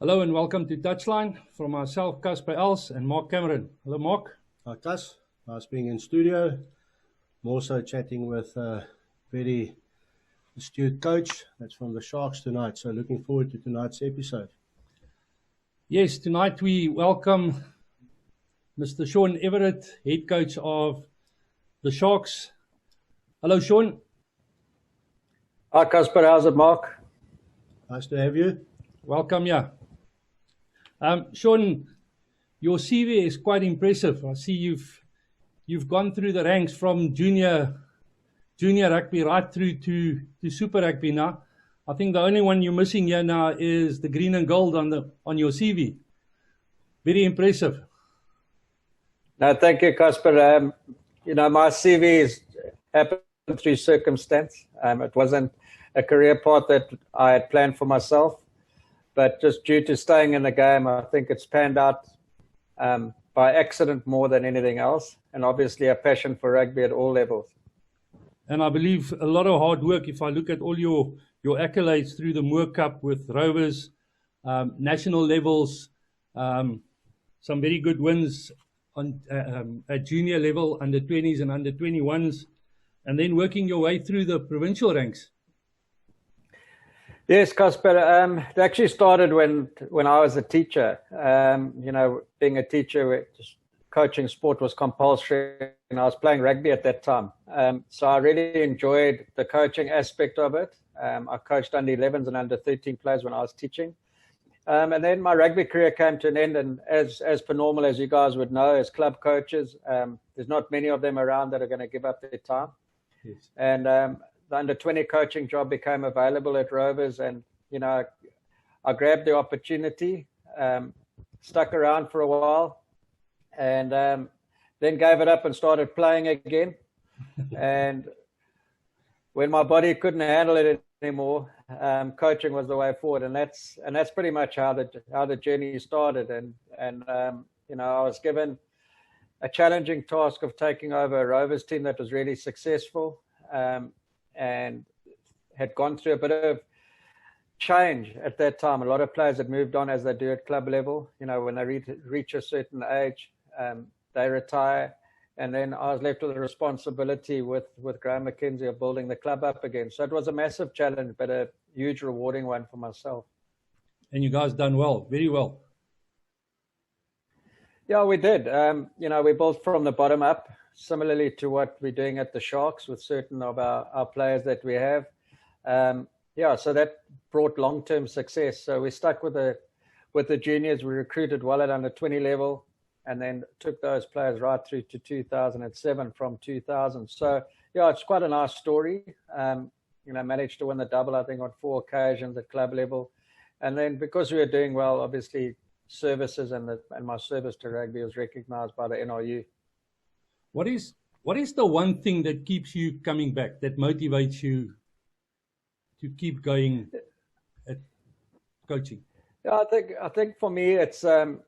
Hello and welcome to Touchline from myself, Casper and Mark Cameron. Hello, Mark. Hi, Cas. Nice being in studio. I'm also chatting with a very astute coach that's from the Sharks tonight. So looking forward to tonight's episode. Yes, tonight we welcome Mr. Sean Everitt, head coach of the Sharks. Hello, Sean. Hi, Casper. How's it, Mark? Nice to have you. Welcome, yeah. Sean, your CV is quite impressive. I see you've gone through the ranks from junior rugby right through to Super Rugby now. I think the only one you're missing here now is the green and gold on your CV. Very impressive. No, thank you, Casper. My CV is happened through circumstance. It wasn't a career path that I had planned for myself. But just due to staying in the game, I think it's panned out by accident more than anything else, and obviously a passion for rugby at all levels. And I believe a lot of hard work. If I look at all your accolades through the Moore Cup with Rovers, national levels, some very good wins on at junior level, under 20s and under 21s, and then working your way through the provincial ranks. Yes, Casper. It actually started when I was a teacher. Being a teacher, coaching sport was compulsory, and I was playing rugby at that time. So I really enjoyed the coaching aspect of it. I coached under 11s and under 13 players when I was teaching. And then my rugby career came to an end, and as per normal, as you guys would know, as club coaches, there's not many of them around that are going to give up their time. Yes. And the under 20 coaching job became available at Rovers, and I grabbed the opportunity, stuck around for a while, and then gave it up and started playing again. And when my body couldn't handle it anymore, coaching was the way forward, and that's pretty much how the journey started. And I was given a challenging task of taking over a Rovers team that was really successful. And had gone through a bit of change at that time. A lot of players had moved on, as they do at club level. When they reach a certain age, they retire. And then I was left with the responsibility with Graham McKenzie of building the club up again. So it was a massive challenge, but a huge rewarding one for myself. And you guys done well, very well. Yeah, we did. We built from the bottom up, similarly to what we're doing at the Sharks with certain of our players that we have. So that brought long-term success. So we stuck with the juniors. We recruited well at under 20 level, and then took those players right through to 2007 from 2000. So, it's quite a nice story. Managed to win the double, I think, on 4 occasions at club level. And then because we were doing well, obviously, services and my service to rugby was recognised by the NRU. What is the one thing that keeps you coming back, that motivates you to keep going at coaching? Yeah, I think for me it's having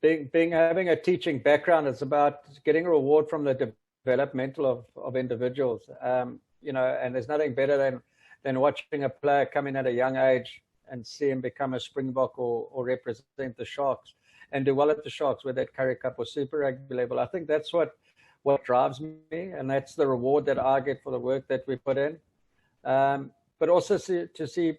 a teaching background. It's about getting a reward from the developmental of individuals. And there's nothing better than watching a player come in at a young age and see him become a Springbok or represent the Sharks and do well at the Sharks, whether at Currie Cup or Super Rugby level. I think that's what drives me, and that's the reward that I get for the work that we put in. But also to see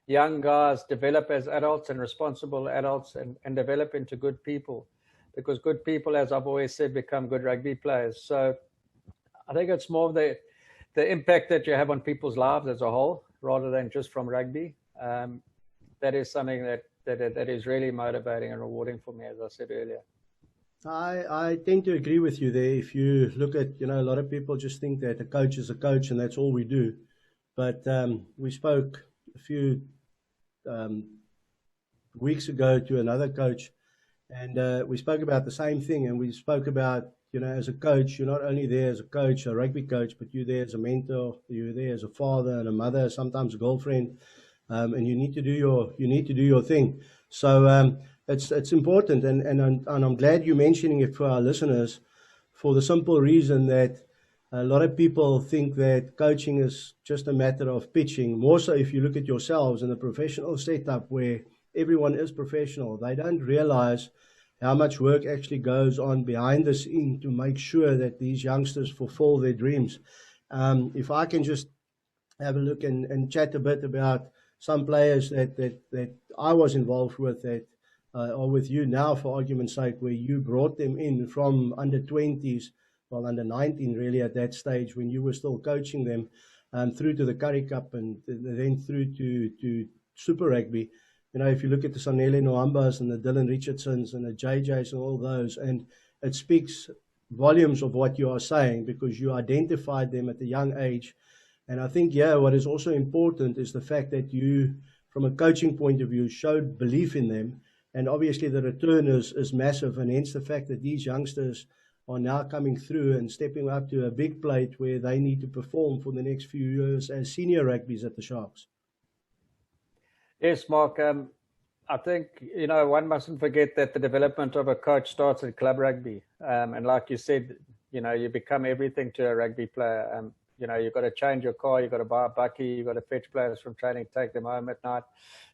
young guys develop as adults and responsible adults and develop into good people, because good people, as I've always said, become good rugby players. So I think it's more of the impact that you have on people's lives as a whole, rather than just from rugby. That is something that is really motivating and rewarding for me, as I said earlier. I tend to agree with you there. If you look at, a lot of people just think that a coach is a coach and that's all we do. But we spoke a few weeks ago to another coach, and we spoke about the same thing. And we spoke about, as a coach, you're not only there as a coach, a rugby coach, but you're there as a mentor, you're there as a father and a mother, sometimes a girlfriend. And you need to do your thing. So it's important, and I'm glad you're mentioning it for our listeners, for the simple reason that A lot of people think that coaching is just a matter of pitching. More so if you look at yourselves in a professional setup where everyone is professional, they don't realize how much work actually goes on behind the scene to make sure that these youngsters fulfill their dreams. If I can just have a look and chat a bit about some players that I was involved with that are with you now, for argument's sake, where you brought them in from under 20s, well, under 19 really at that stage when you were still coaching them, through to the Currie Cup and then through to Super Rugby. You know, if you look at the Sanele Noambas and the Dylan Richardsons and the JJs and all those, and it speaks volumes of what you are saying because you identified them at a young age. And I think, yeah, what is also important is the fact that you, from a coaching point of view, showed belief in them. And obviously the return is massive. And hence the fact that these youngsters are now coming through and stepping up to a big plate where they need to perform for the next few years as senior rugby's at the Sharks. Yes, Mark. I think, you know, one mustn't forget that the development of a coach starts at club rugby. And like you said, you know, you become everything to a rugby player. You know, you've got to change your car, you've got to buy a bucky, you've got to fetch players from training, take them home at night.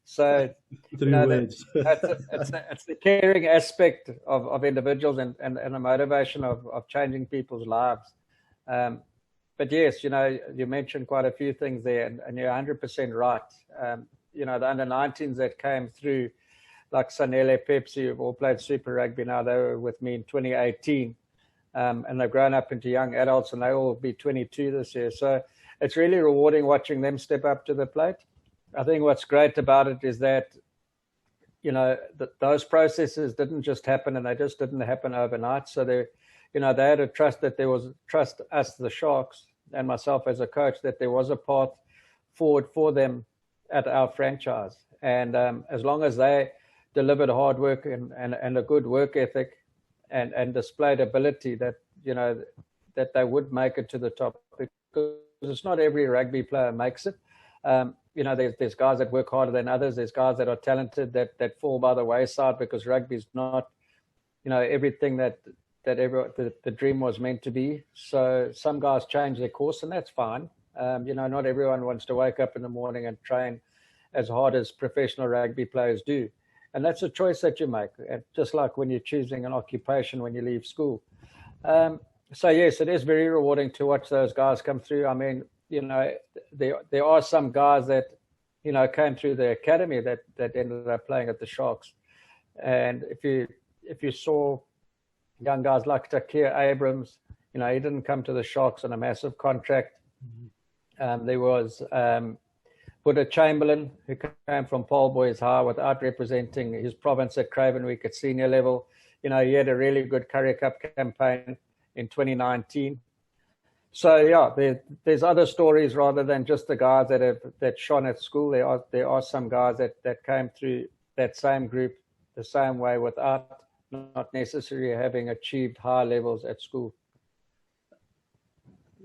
So, you know, it's the caring aspect of individuals and the motivation of changing people's lives. But yes, you know, you mentioned quite a few things there, and you're 100% right. You know, the under-19s that came through, like Sanele, Pepsi, who've all played Super Rugby now, they were with me in 2018. And they've grown up into young adults, and they will be 22 this year. So it's really rewarding watching them step up to the plate. I think what's great about it is that, you know, those processes didn't just happen, and they just didn't happen overnight. So they, you know, they had to trust us, the Sharks, and myself as a coach, that there was a path forward for them at our franchise. And as long as they delivered hard work and a good work ethic and displayed ability, that, you know, that they would make it to the top, because it's not every rugby player makes it. You know, there's guys that work harder than others. There's guys that are talented that fall by the wayside because rugby is not, you know, everything that the dream was meant to be. So some guys change their course, and that's fine. You know, not everyone wants to wake up in the morning and train as hard as professional rugby players do. And that's a choice that you make, just like when you're choosing an occupation when you leave school. So, yes, it is very rewarding to watch those guys come through. I mean, you know, there are some guys that, you know, came through the academy that ended up playing at the Sharks. And if you saw young guys like Takir Abrams, you know, he didn't come to the Sharks on a massive contract. There was Buddha Chamberlain, who came from Paul Boys High without representing his province at Cravenweek at senior level. You know, he had a really good Currie Cup campaign in 2019. So, yeah, there's other stories rather than just the guys that shone at school. There are some guys that came through that same group the same way without not necessarily having achieved high levels at school.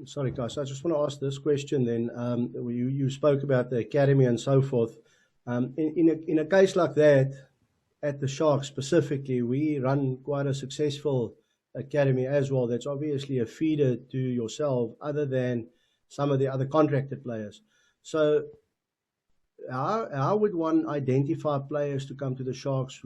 Sorry, guys. I just want to ask this question then. You spoke about the academy and so forth. In a case like that, at the Sharks specifically, we run quite a successful academy as well. That's obviously a feeder to yourself, other than some of the other contracted players. So how would one identify players to come to the Sharks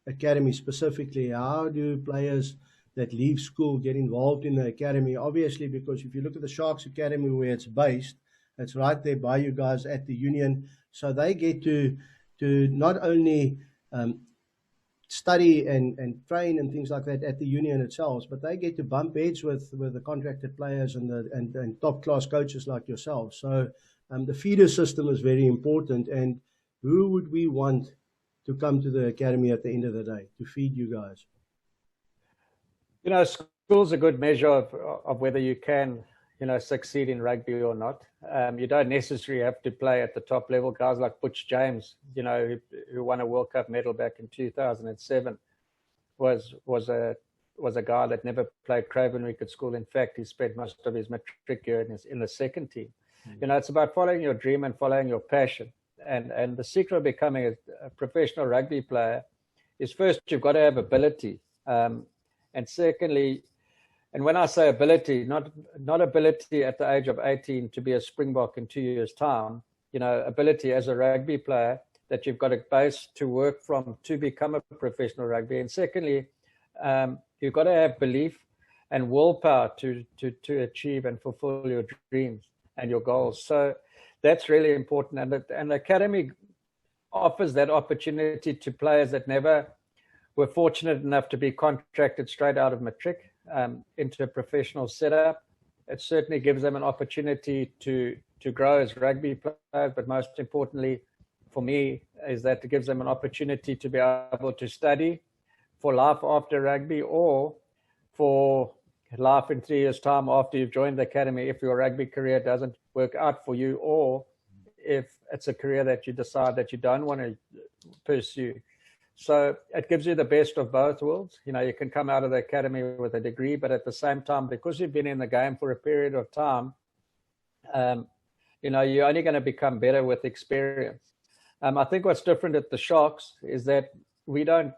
academy specifically? How do players that leave school get involved in the academy? Obviously, because if you look at the Sharks Academy where it's based, it's right there by you guys at the Union. So they get to not only study and train and things like that at the Union itself, but they get to bump heads with the contracted players and top class coaches like yourself. So the feeder system is very important. And who would we want to come to the academy at the end of the day to feed you guys? You know, school's a good measure of whether you can, you know, succeed in rugby or not. You don't necessarily have to play at the top level. Guys like Butch James, you know, who won a World Cup medal back in 2007, was a guy that never played Cravenweek at school. In fact, he spent most of his matric year in the second team. You know, it's about following your dream and following your passion. And the secret of becoming a professional rugby player is, first, you've got to have ability. And secondly, And when I say ability, not ability at the age of 18 to be a Springbok in 2 years' time, ability as a rugby player, that you've got a base to work from to become a professional rugby. And secondly, you've got to have belief and willpower to achieve and fulfill your dreams and your goals. So that's really important. And the academy offers that opportunity to players that never were fortunate enough to be contracted straight out of matric into a professional setup. It certainly gives them an opportunity to grow as rugby players, but most importantly for me is that it gives them an opportunity to be able to study for life after rugby, or for life in 3 years' time after you've joined the academy if your rugby career doesn't work out for you, or if it's a career that you decide that you don't want to pursue. So it gives you the best of both worlds. You can come out of the academy with a degree, but at the same time, because you've been in the game for a period of time, you're only going to become better with experience. I think what's different at the Sharks is that we don't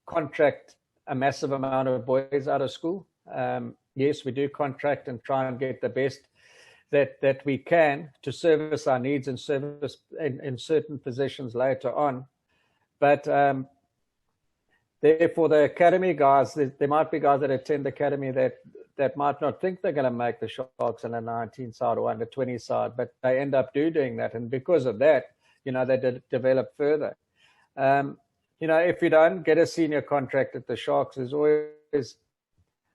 contract a massive amount of boys out of school. Yes, we do contract and try and get the best that we can to service our needs and service in certain positions later on. But therefore, the academy guys, there might be guys that attend the academy that might not think they're going to make the Sharks in a 19 side or under 20 side, but they end up doing that. And because of that, they develop further. If you don't get a senior contract at the Sharks, there's always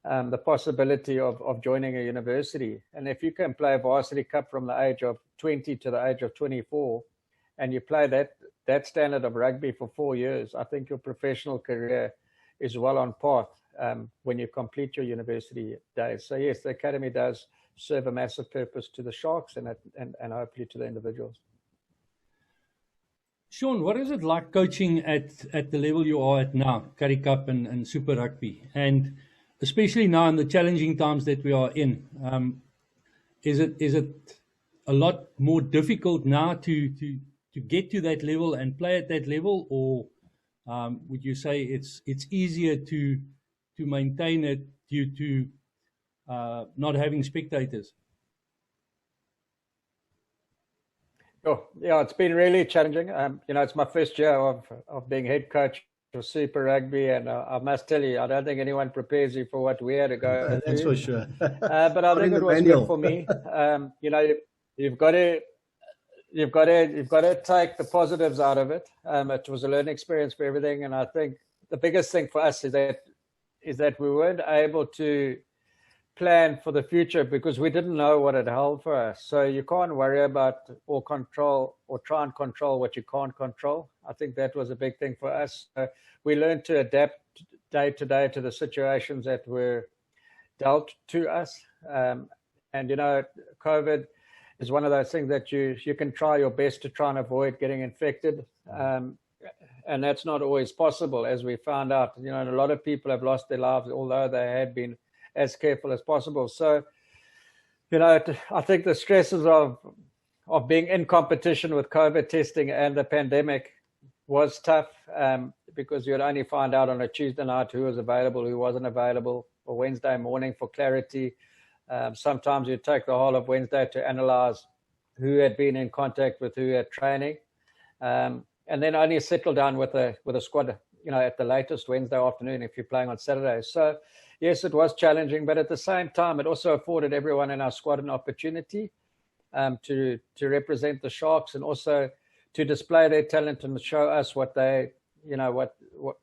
the possibility of joining a university. And if you can play a varsity cup from the age of 20 to the age of 24, and you play that standard of rugby for 4 years, I think your professional career is well on path when you complete your university days. So yes, the academy does serve a massive purpose to the Sharks and hopefully to the individuals. Sean, what is it like coaching at the level you are at now, Currie Cup and Super Rugby? And especially now in the challenging times that we are in, is it a lot more difficult now to get to that level and play at that level, or would you say it's easier to maintain it due to not having spectators? Oh, yeah, it's been really challenging. It's my first year of being head coach for Super Rugby, and I must tell you, I don't think anyone prepares you for what we had to go That's through. for sure. But I think it was good for me. You've got to take the positives out of it. It was a learning experience for everything, and I think the biggest thing for us is that we weren't able to plan for the future because we didn't know what it held for us. So you can't worry about or try and control what you can't control. I think that was a big thing for us. We learned to adapt day to day to the situations that were dealt to us. And COVID is one of those things that you can try your best to try and avoid getting infected. And that's not always possible, as we found out. A lot of people have lost their lives, although they had been as careful as possible. So, I think the stresses of being in competition with COVID testing and the pandemic was tough, because you'd only find out on a Tuesday night who was available, who wasn't available, or Wednesday morning for clarity. Sometimes you'd take the whole of Wednesday to analyze who had been in contact with who at training, and then only settle down with a squad, at the latest Wednesday afternoon if you're playing on Saturday. So yes, it was challenging, but at the same time, it also afforded everyone in our squad an opportunity to represent the Sharks and also to display their talent and show us what they,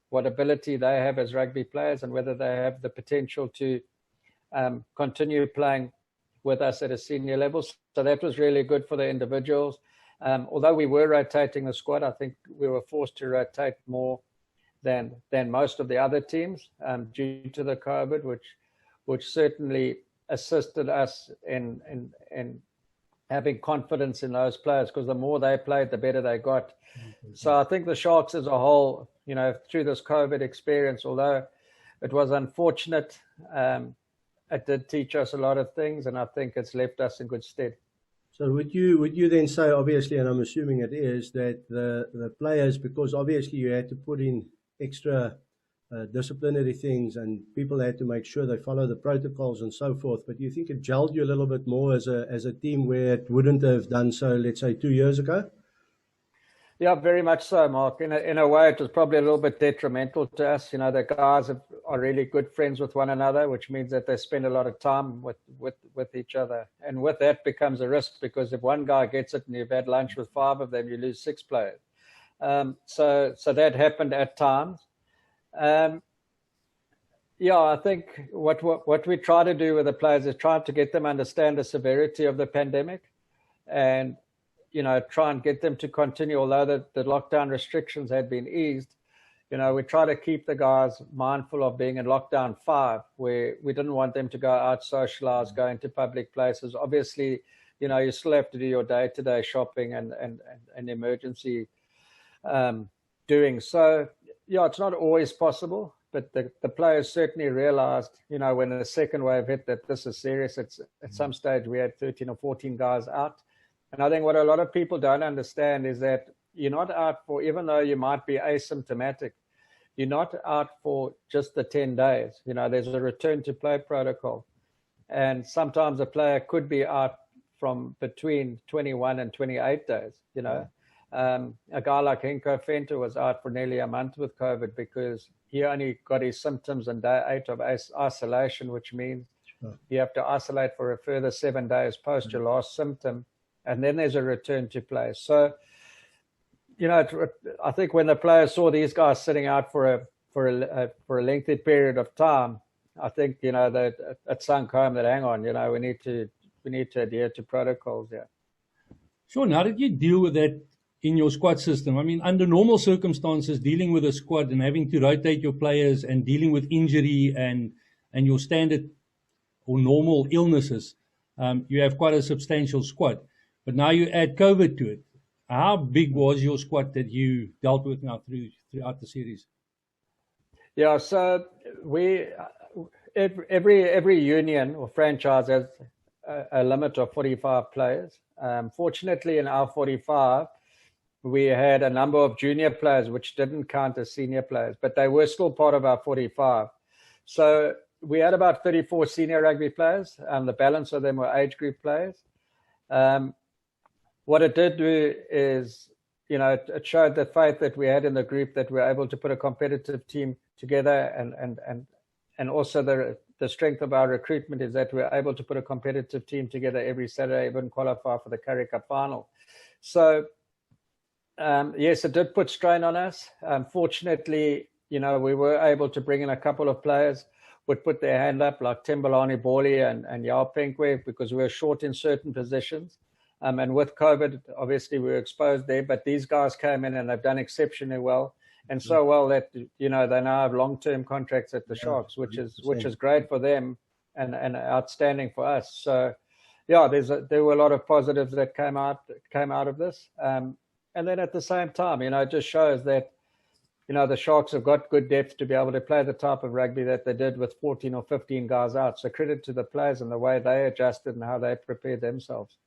what ability they have as rugby players and whether they have the potential to continue playing with us at a senior level. So that was really good for the individuals. Although we were rotating the squad, I think we were forced to rotate more than most of the other teams due to the COVID, which certainly assisted us in having confidence in those players, because the more they played, the better they got. Mm-hmm. So I think the Sharks as a whole, through this COVID experience, although it was unfortunate, it did teach us a lot of things, and I think it's left us in good stead. So would you then say, obviously, and I'm assuming it is, that the players, because obviously you had to put in extra disciplinary things, and people had to make sure they follow the protocols and so forth. But you think it gelled you a little bit more as a team where it wouldn't have done so, let's say, 2 years ago? Yeah, very much so, Mark. In a way, it was probably a little bit detrimental to us. The guys are really good friends with one another, which means that they spend a lot of time with each other. And with that becomes a risk, because if one guy gets it and you've had lunch with 5 of them, you lose 6 players. So that happened at times. Yeah, I think what we try to do with the players is try to get them understand the severity of the pandemic, and try and get them to continue, although the lockdown restrictions had been eased. We try to keep the guys mindful of being in lockdown 5, where we didn't want them to go out, socialize, go into public places. Obviously, you still have to do your day-to-day shopping and emergency doing. So, yeah, it's not always possible, but the players certainly realized, when the second wave hit, that this is serious. At some stage, we had 13 or 14 guys out. And I think what a lot of people don't understand is that you're not out for, even though you might be asymptomatic, you're not out for just the 10 days. There's a return to play protocol. And sometimes a player could be out from between 21 and 28 days. A guy like Henko Venter was out for nearly a month with COVID because he only got his symptoms on day 8 of isolation, which means you have to isolate for a further 7 days post your last symptom. And then there's a return to play. So, I think when the players saw these guys sitting out for a lengthy period of time, I think that it sunk home that hang on, we need to adhere to protocols. Yeah. Sean, how did you deal with that in your squad system? I mean, under normal circumstances, dealing with a squad and having to rotate your players and dealing with injury and your standard or normal illnesses, you have quite a substantial squad. But now you add COVID to it. How big was your squad that you dealt with now throughout the series? Yeah, so every union or franchise has a limit of 45 players. Fortunately, in our 45, we had a number of junior players which didn't count as senior players, but they were still part of our 45. So we had about 34 senior rugby players. The balance of them were age group players. What it did do is, it showed the faith that we had in the group, that we were able to put a competitive team together, and also the strength of our recruitment is that we were able to put a competitive team together every Saturday, even qualify for the Currie Cup final. So, yes, it did put strain on us. Fortunately, we were able to bring in a couple of players would put their hand up, like Timbalani Borley and Yao Penkwe, because we were short in certain positions. And with COVID, obviously we were exposed there, but these guys came in and they've done exceptionally well, and so well that they now have long-term contracts at the Sharks, which is great for them and outstanding for us. So, yeah, there were a lot of positives that came out of this, and then at the same time, it just shows that the Sharks have got good depth to be able to play the type of rugby that they did with 14 or 15 guys out. So credit to the players and the way they adjusted and how they prepared themselves.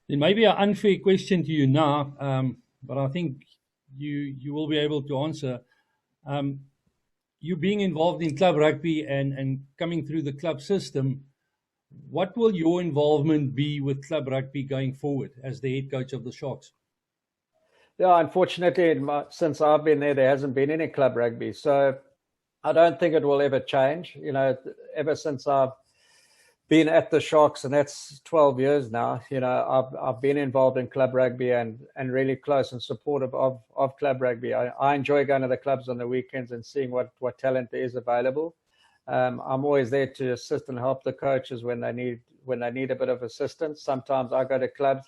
It may be an unfair question to you now, but I think you will be able to answer. You being involved in club rugby and coming through the club system, what will your involvement be with club rugby going forward as the head coach of the Sharks? Yeah, unfortunately, since I've been there hasn't been any club rugby. So I don't think it will ever change. Ever since I've been at the Sharks, and that's 12 years now, I've been involved in club rugby and really close and supportive of club rugby. I enjoy going to the clubs on the weekends and seeing what talent there is available. I'm always there to assist and help the coaches when they need a bit of assistance. Sometimes I go to clubs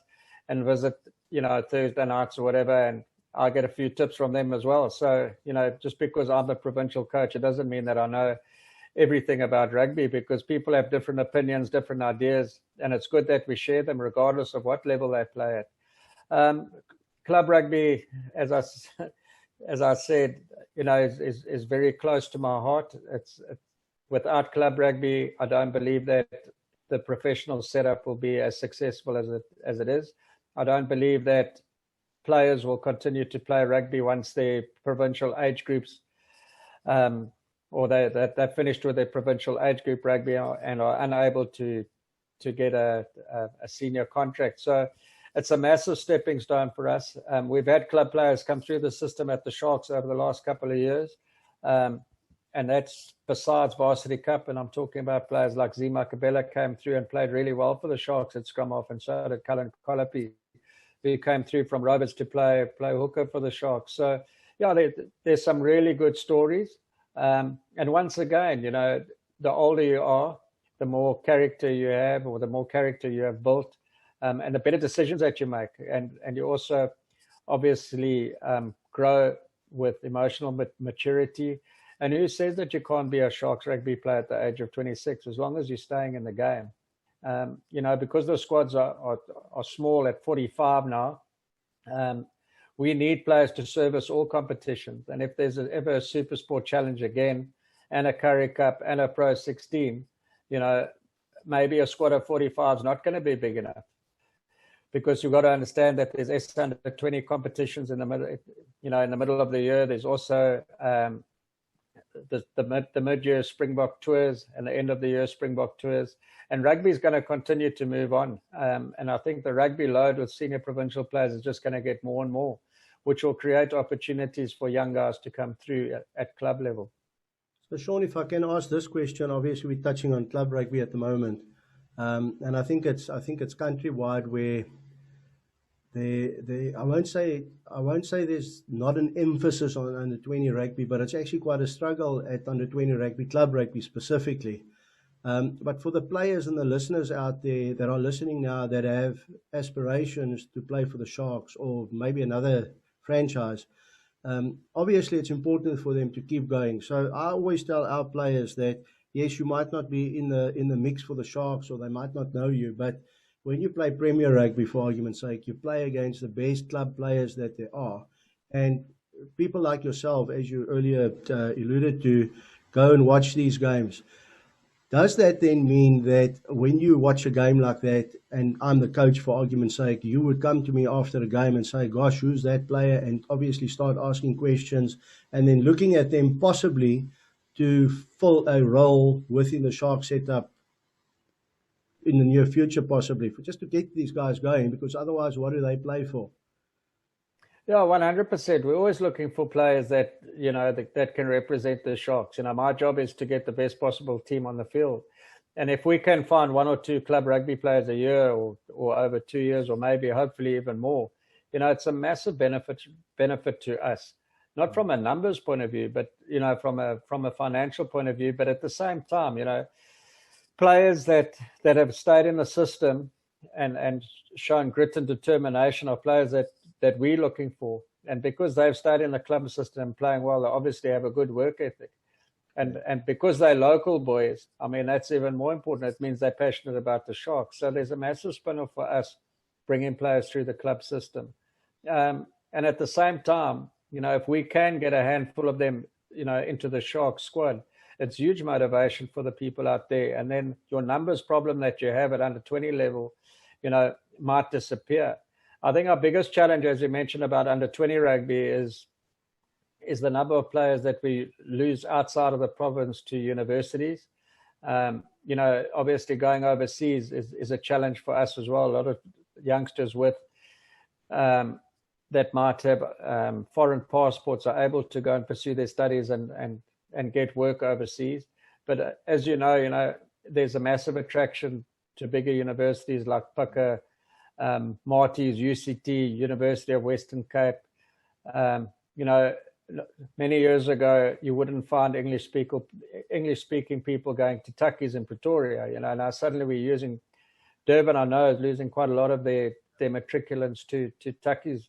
and visit, Thursday nights or whatever, and I get a few tips from them as well. So, just because I'm the provincial coach, it doesn't mean that I know everything about rugby, because people have different opinions, different ideas, and it's good that we share them regardless of what level they play at. Club rugby, as I said, is very close to my heart. Without club rugby, I don't believe that the professional setup will be as successful as it is. I don't believe that players will continue to play rugby once their provincial age groups or they finished with their provincial age group rugby and are unable to get a senior contract. So it's a massive stepping stone for us. We've had club players come through the system at the Sharks over the last couple of years. And that's besides Varsity Cup. And I'm talking about players like Zima Kabela came through and played really well for the Sharks at scrum half, and so did Cullen Colapi, who came through from Roberts to play hooker for the Sharks. So, yeah, there's some really good stories. And once again, the older you are, the more character you have, or the more character you have built, and the better decisions that you make. And you also obviously grow with emotional maturity. And who says that you can't be a Sharks rugby player at the age of 26, as long as you're staying in the game? Because the squads are small at 45 now, we need players to service all competitions. And if there's ever a Super Sport Challenge again, and a Currie Cup, and a Pro 16, maybe a squad of 45 is not going to be big enough. Because you've got to understand that there's S-under-20 competitions in the middle, in the middle of the year. There's also the mid-year Springbok tours and the end of the year Springbok tours. And rugby is going to continue to move on. And I think the rugby load with senior provincial players is just going to get more and more, which will create opportunities for young guys to come through at club level. So, Sean, if I can ask this question, obviously we're touching on club rugby at the moment. And I think it's countrywide where I won't say there's not an emphasis on under 20 rugby, but it's actually quite a struggle at under 20 rugby, club rugby specifically. But for the players and the listeners out there that are listening now that have aspirations to play for the Sharks or maybe another franchise, obviously it's important for them to keep going. So I always tell our players that yes, you might not be in the mix for the Sharks, or they might not know you, but when you play Premier Rugby, for argument's sake, you play against the best club players that there are. And people like yourself, as you earlier alluded to, go and watch these games. Does that then mean that when you watch a game like that, and I'm the coach, for argument's sake, you would come to me after the game and say, gosh, who's that player? And obviously start asking questions and then looking at them possibly to fill a role within the Shark setup in the near future, possibly, for just to get these guys going, because otherwise, what do they play for? Yeah, 100%. We're always looking for players that, that can represent the Sharks. My job is to get the best possible team on the field. And if we can find one or two club rugby players a year or over 2 years, or maybe hopefully even more, it's a massive benefit to us. Not from a numbers point of view, but, from a financial point of view. But at the same time, players that have stayed in the system and shown grit and determination are players that we're looking for. And because they've stayed in the club system and playing well, they obviously have a good work ethic. And because they're local boys, that's even more important. It means they're passionate about the Sharks. So there's a massive spin-off for us bringing players through the club system. And at the same time, if we can get a handful of them, into the Sharks squad, it's huge motivation for the people out there. And then your numbers problem that you have at under 20 level, might disappear. I think our biggest challenge, as you mentioned about under 20 rugby, is the number of players that we lose outside of the province to universities. Obviously going overseas is a challenge for us as well. A lot of youngsters with that might have foreign passports are able to go and pursue their studies and get work overseas. But as you know, there's a massive attraction to bigger universities like Pucker, Marty's, UCT, University of Western Cape. Many years ago, you wouldn't find English-speaking people going to Tuckies in Pretoria. Now suddenly we're using Durban, I know, is losing quite a lot of their matriculants to Tuckies.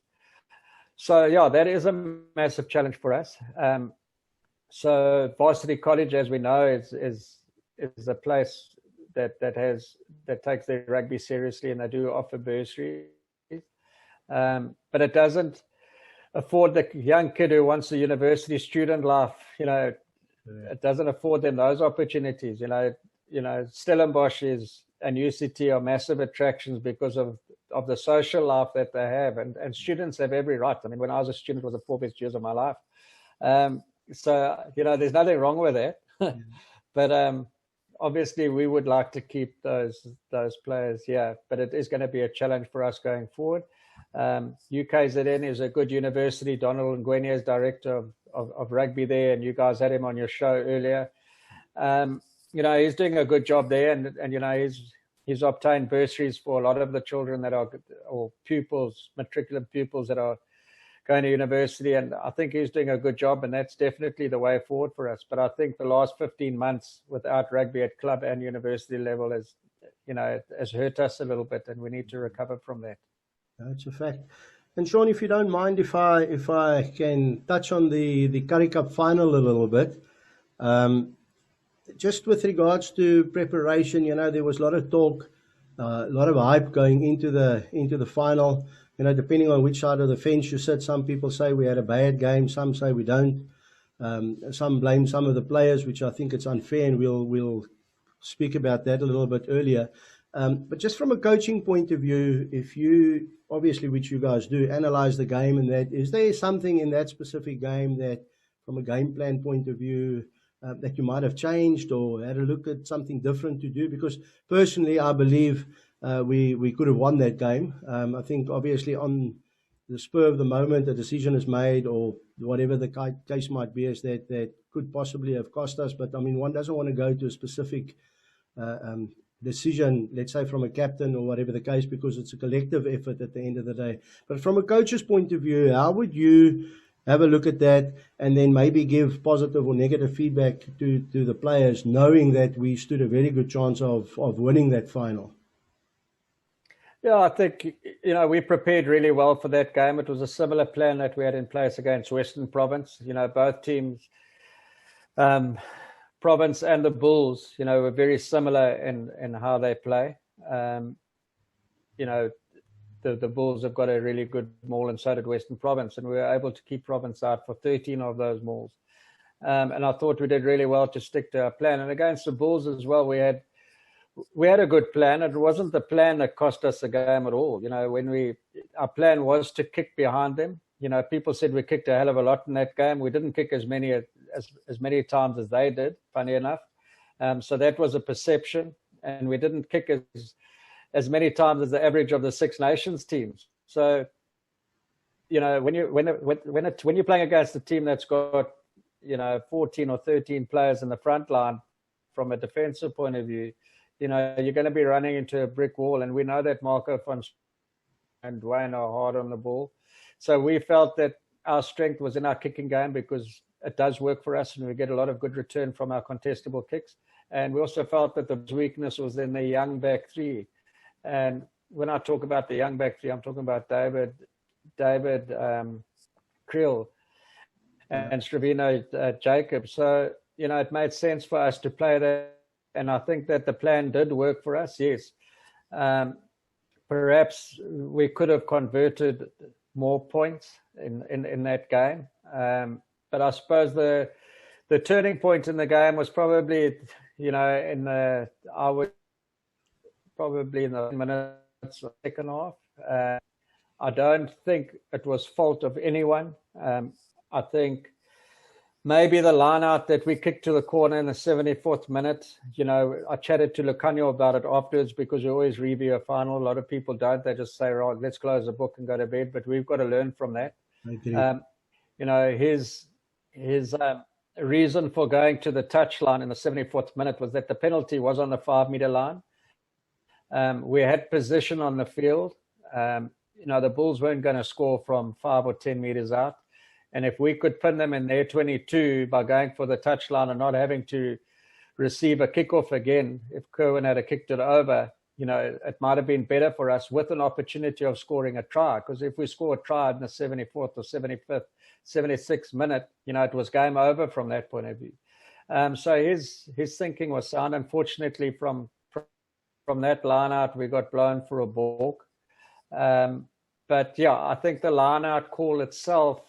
So, yeah, that is a massive challenge for us. So Varsity College, as we know, is a place that takes their rugby seriously, and they do offer bursaries. But it doesn't afford the young kid who wants a university student life. It doesn't afford them those opportunities. Stellenbosch and UCT are massive attractions because of the social life that they have, and students have every right. When I was a student, it was the 4 best years of my life. So, there's nothing wrong with that. But obviously we would like to keep those players here, but it is going to be a challenge for us going forward. UKZN is a good university. Donald Ngwenya is director of rugby there, and you guys had him on your show earlier. He's doing a good job there, and he's obtained bursaries for a lot of the children that are, or pupils, matriculant pupils that are going to university, and I think he's doing a good job, and that's definitely the way forward for us. But I think the last 15 months without rugby at club and university level has hurt us a little bit, and we need to recover from that. That's a fact. And Sean, if you don't mind, if I can touch on the Currie Cup final a little bit, just with regards to preparation, there was a lot of talk, a lot of hype going into the final. Depending on which side of the fence you sit, some people say we had a bad game, some say we don't. Some blame some of the players, which I think it's unfair, and we'll speak about that a little bit earlier. But just from a coaching point of view, if you, obviously, which you guys do, analyze the game and that, is there something in that specific game that, from a game plan point of view, that you might have changed or had a look at something different to do? Because personally, I believe we could have won that game. I think obviously on the spur of the moment, a decision is made, or whatever the case might be, is that could possibly have cost us. But I mean, one doesn't want to go to a specific decision, let's say from a captain or whatever the case, because it's a collective effort at the end of the day. But from a coach's point of view, how would you have a look at that, and then maybe give positive or negative feedback to the players, knowing that we stood a very good chance of winning that final? Yeah, I think, we prepared really well for that game. It was a similar plan that we had in place against Western Province. Both teams, Province and the Bulls, were very similar in how they play. The Bulls have got a really good maul, and so did Western Province, and we were able to keep Province out for 13 of those mauls. And I thought we did really well to stick to our plan. And against the Bulls as well, we had a good plan. It wasn't the plan that cost us the game at all. Our plan was to kick behind them. People said we kicked a hell of a lot in that game. We didn't kick as many times as they did, funny enough. So that was a perception, and we didn't kick as many times as the average of the Six Nations teams. So, when you're playing against a team that's got 14 or 13 players in the front line, from a defensive point of view, you're going to be running into a brick wall, and we know that Marco and Dwayne are hard on the ball. So we felt that our strength was in our kicking game, because it does work for us, and we get a lot of good return from our contestable kicks. And we also felt that the weakness was in the young back three. And when I talk about the young back three, I'm talking about David Creel and Stravino Jacobs. So, it made sense for us to play that. And I think that the plan did work for us, yes. Perhaps we could have converted more points in that game. But I suppose the turning point in the game was probably, probably in the minutes of the second half. I don't think it was fault of anyone. I think maybe the line out that we kicked to the corner in the 74th minute, I chatted to Lucanio about it afterwards, because we always review a final. A lot of people don't. They just say, right, let's close the book and go to bed. But we've got to learn from that. His reason for going to the touchline in the 74th minute was that the penalty was on the 5-meter line. We had position on the field. The Bulls weren't going to score from 5 or 10 meters out. And if we could pin them in their 22 by going for the touchline and not having to receive a kickoff again, if Kerwin had kicked it over, it might have been better for us, with an opportunity of scoring a try. Because if we score a try in the 74th or 75th, 76th minute, it was game over from that point of view. So his thinking was sound. Unfortunately, from that line out, we got blown for a balk. But yeah, I think the line out call itself,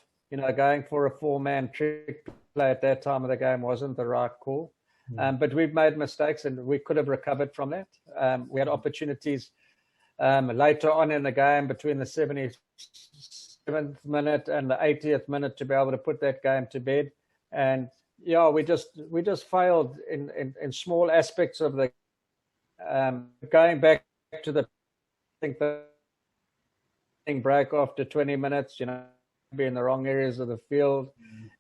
going for a 4-man trick play at that time of the game wasn't the right call. But we've made mistakes, and we could have recovered from that. We had opportunities later on in the game, between the 77th minute and the 80th minute, to be able to put that game to bed. And yeah, we just failed in small aspects of the going back to the, I think the break after 20 minutes, be in the wrong areas of the field,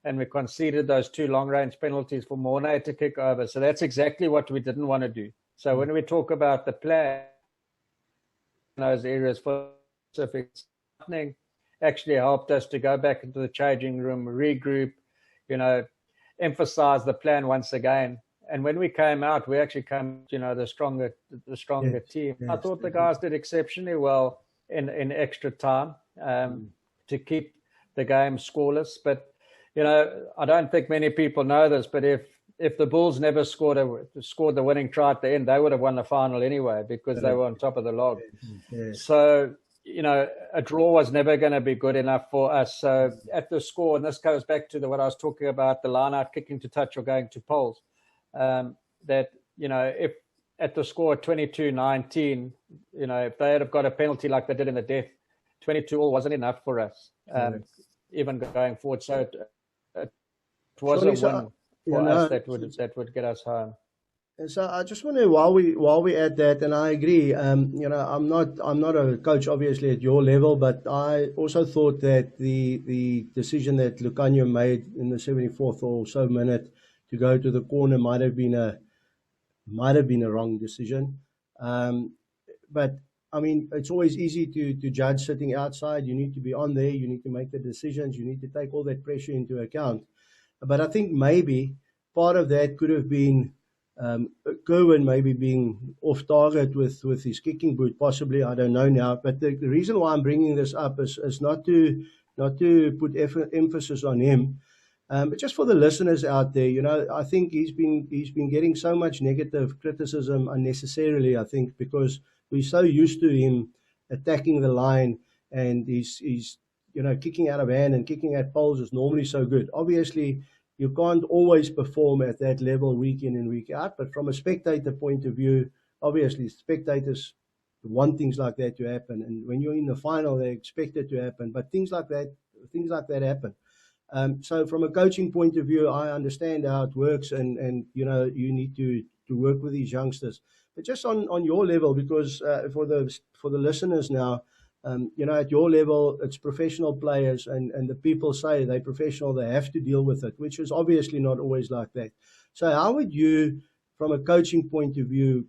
and we conceded those 2 long-range penalties for Mornay to kick over. So that's exactly what we didn't want to do. So when we talk about the plan, those areas for specific actually helped us to go back into the changing room, regroup, emphasize the plan once again. And when we came out, we actually came, the stronger team. Yes, I thought the guys did exceptionally well in extra time to keep the game scoreless. But, I don't think many people know this, but if the Bulls never scored the winning try at the end, they would have won the final anyway because they were on top of the log. Yes. So, a draw was never going to be good enough for us. So at the score, and this goes back to what I was talking about, the line-out kicking to touch or going to poles, that, if at the score 22-19, if they had have got a penalty like they did in the death, 22-all wasn't enough for us, even going forward. So it was a win for us that would get us home. And so I just wonder, while we at that, and I agree, I'm not a coach obviously at your level, but I also thought that the decision that Lucanio made in the 74th or so minute to go to the corner might have been a wrong decision. But I mean, it's always easy to judge sitting outside. You need to be on there. You need to make the decisions. You need to take all that pressure into account. But I think maybe part of that could have been Kerwin maybe being off target with his kicking boot, possibly. I don't know now. But the reason why I'm bringing this up is not to put emphasis on him, but just for the listeners out there. I think he's been getting so much negative criticism unnecessarily. I think because we're so used to him attacking the line, and he's kicking out of hand and kicking at poles is normally so good. Obviously, you can't always perform at that level week in and week out, but from a spectator point of view, obviously spectators want things like that to happen, and when you're in the final, they expect it to happen. But things like that happen. So from a coaching point of view, I understand how it works, and you need to work with these youngsters. But just on your level, because for the listeners now, at your level, it's professional players, and the people say they're professional, they have to deal with it, which is obviously not always like that. So how would you, from a coaching point of view,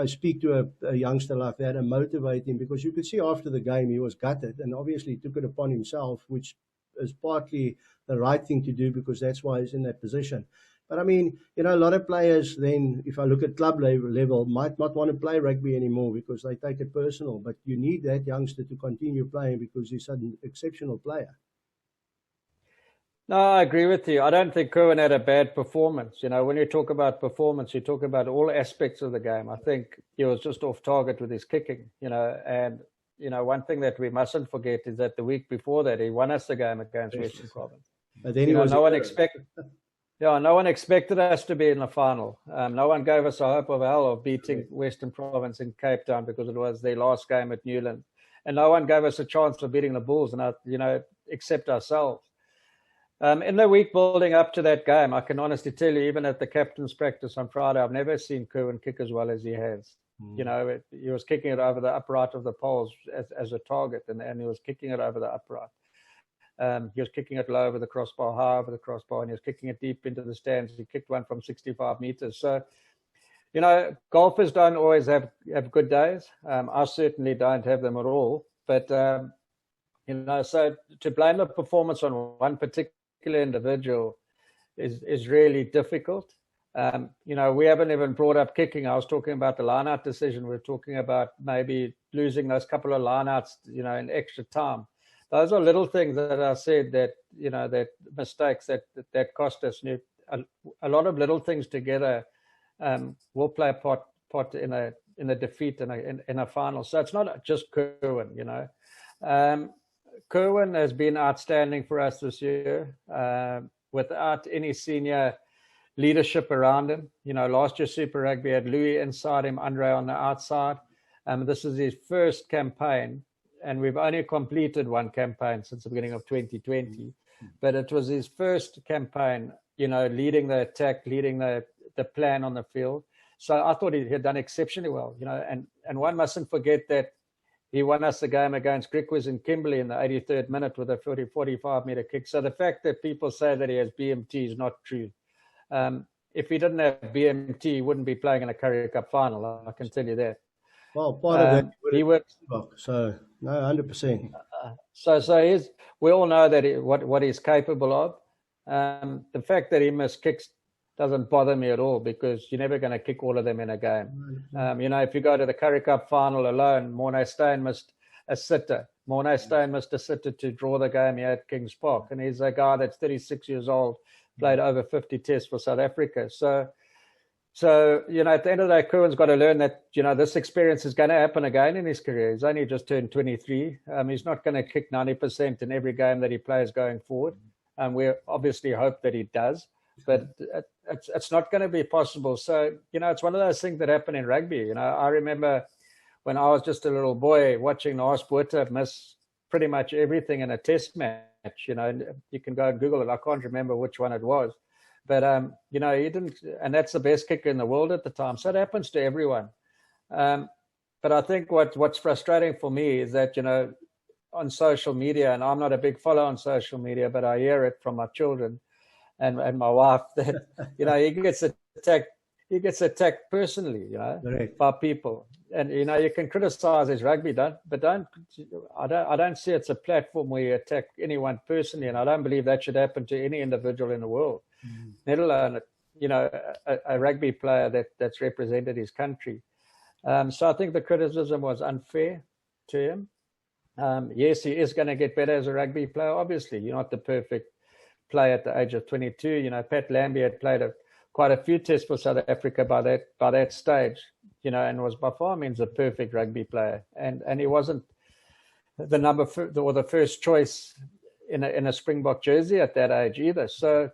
speak to a youngster like that and motivate him? Because you could see after the game he was gutted, and obviously took it upon himself, which is partly the right thing to do because that's why he's in that position. But I mean, a lot of players then, if I look at club level, might not want to play rugby anymore because they take it personal. But you need that youngster to continue playing because he's an exceptional player. No, I agree with you. I don't think Kerwin had a bad performance. When you talk about performance, you talk about all aspects of the game. I think he was just off target with his kicking, and one thing that we mustn't forget is that the week before that, he won us the game against Western Province. But then no one expected us to be in the final. No one gave us a hope of hell of beating Western Province in Cape Town because it was their last game at Newland. And no one gave us a chance of beating the Bulls, except ourselves. In the week building up to that game, I can honestly tell you, even at the captain's practice on Friday, I've never seen Kerwin kick as well as he has. He was kicking it over the upright of the poles as a target, and he was kicking it over the upright. He was kicking it low over the crossbar, high over the crossbar, and he was kicking it deep into the stands. He kicked one from 65 meters. So, golfers don't always have good days. I certainly don't have them at all. But, so to blame the performance on one particular individual is really difficult. We haven't even brought up kicking. I was talking about the line-out decision. We're talking about maybe losing those couple of line-outs, in extra time. Those are little things that I said that, that mistakes that cost us. A lot of little things together will play a part in a defeat in a final. So it's not just Kerwin, Kerwin has been outstanding for us this year without any senior leadership around him. Last year Super Rugby had Louis inside him, Andre on the outside. This is his first campaign, and we've only completed one campaign since the beginning of 2020. but it was his first campaign, leading the attack, leading the plan on the field. So I thought he had done exceptionally well, and one mustn't forget that he won us the game against Griquas in Kimberley in the 83rd minute with a 45-meter kick. So the fact that people say that he has BMT is not true. If he didn't have BMT, he wouldn't be playing in a Currie Cup final. I can tell you that. Well, part of that he would. So no, 100%. So we all know that what he's capable of. The fact that he missed kicks doesn't bother me at all, because you're never going to kick all of them in a game. If you go to the Currie Cup final alone, Morné Steyn missed a sitter. Morné Steyn missed a sitter to draw the game here at Kings Park, and he's a guy that's 36 years old, played over 50 tests for South Africa. So at the end of the day, Cohen's got to learn that, this experience is going to happen again in his career. He's only just turned 23. He's not going to kick 90% in every game that he plays going forward. We obviously hope that he does, but it's not going to be possible. So, it's one of those things that happen in rugby. I remember when I was just a little boy watching Naas Botha miss pretty much everything in a test match. And you can go and Google it. I can't remember which one it was. But, he didn't, and that's the best kicker in the world at the time. So it happens to everyone. But I think what's frustrating for me is that, on social media, and I'm not a big follower on social media, but I hear it from my children and my wife that, he gets attacked personally, by people. And, you can criticize his rugby, I don't see it's a platform where you attack anyone personally, and I don't believe that should happen to any individual in the world, let alone, a rugby player that's represented his country. So I think the criticism was unfair to him. Yes, he is going to get better as a rugby player. Obviously, you're not the perfect player at the age of 22. Pat Lambie had played quite a few tests for South Africa by that stage, and was by far means a perfect rugby player. And he wasn't the first choice in a Springbok jersey at that age either. So,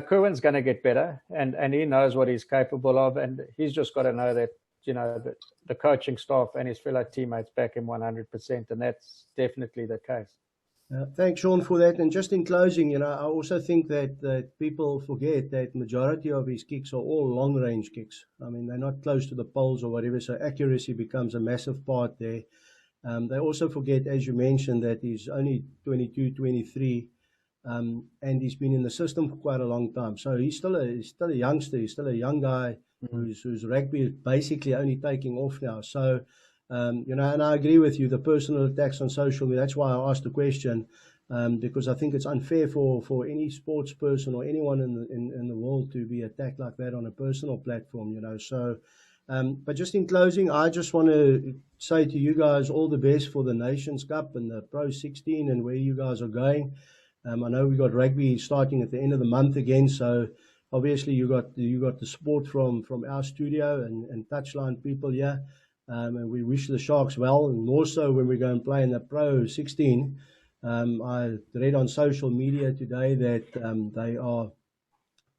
Cohen's going to get better, and he knows what he's capable of, and he's just got to know that, the coaching staff and his fellow teammates back him 100%, and that's definitely the case. Thanks, Sean, for that. And just in closing, I also think that people forget that majority of his kicks are all long-range kicks. I mean, they're not close to the poles or whatever, so accuracy becomes a massive part there. They also forget, as you mentioned, that he's only 22, 23, and he's been in the system for quite a long time. So he's still a youngster. He's still a young guy whose rugby is basically only taking off now. So, and I agree with you, the personal attacks on social media, that's why I asked the question, because I think it's unfair for any sports person or anyone in the world to be attacked like that on a personal platform, So, but just in closing, I just want to say to you guys all the best for the Nations Cup and the Pro 16 and where you guys are going. I know we got rugby starting at the end of the month again, so obviously you got the support from our studio and Touchline people here, and we wish the Sharks well, and more so when we go and play in the Pro 16. I read on social media today that they are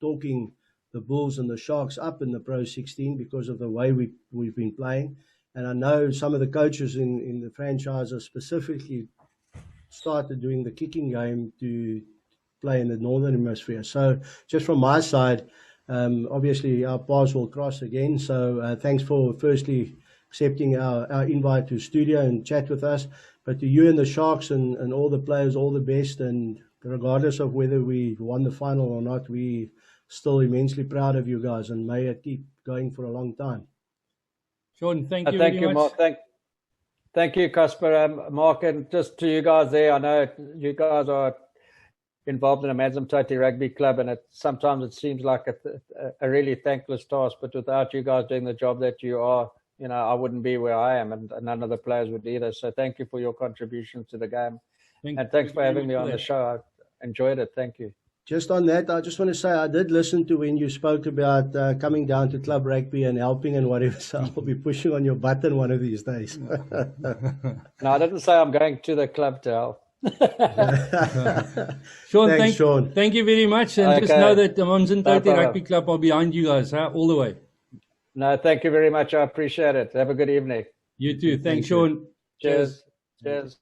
talking the Bulls and the Sharks up in the Pro 16 because of the way we've been playing, and I know some of the coaches in the franchise are specifically started doing the kicking game to play in the Northern Hemisphere. So just from my side, obviously our paths will cross again. So thanks for firstly accepting our invite to studio and chat with us. But to you and the Sharks and all the players, all the best. And regardless of whether we won the final or not, we still immensely proud of you guys, and may it keep going for a long time. Sean, thank you very much. Mark. Thank you, Casper. Mark, and just to you guys there, I know you guys are involved in a Amanzimtoti Rugby Club, and sometimes it seems like a really thankless task, but without you guys doing the job that you are, I wouldn't be where I am, and none of the players would either. So thank you for your contribution to the game. And thanks for having me on the show. I enjoyed it. Thank you. Just on that, I just want to say I did listen to when you spoke about coming down to club rugby and helping and whatever, so I'll be pushing on your button one of these days. No, I didn't say I'm going to the club to help. Sean, thank you very much, and just know that the Amanzimtoti Rugby Club are behind you guys, all the way. No, thank you very much. I appreciate it. Have a good evening. You too. Thanks, Sean. Cheers. Cheers.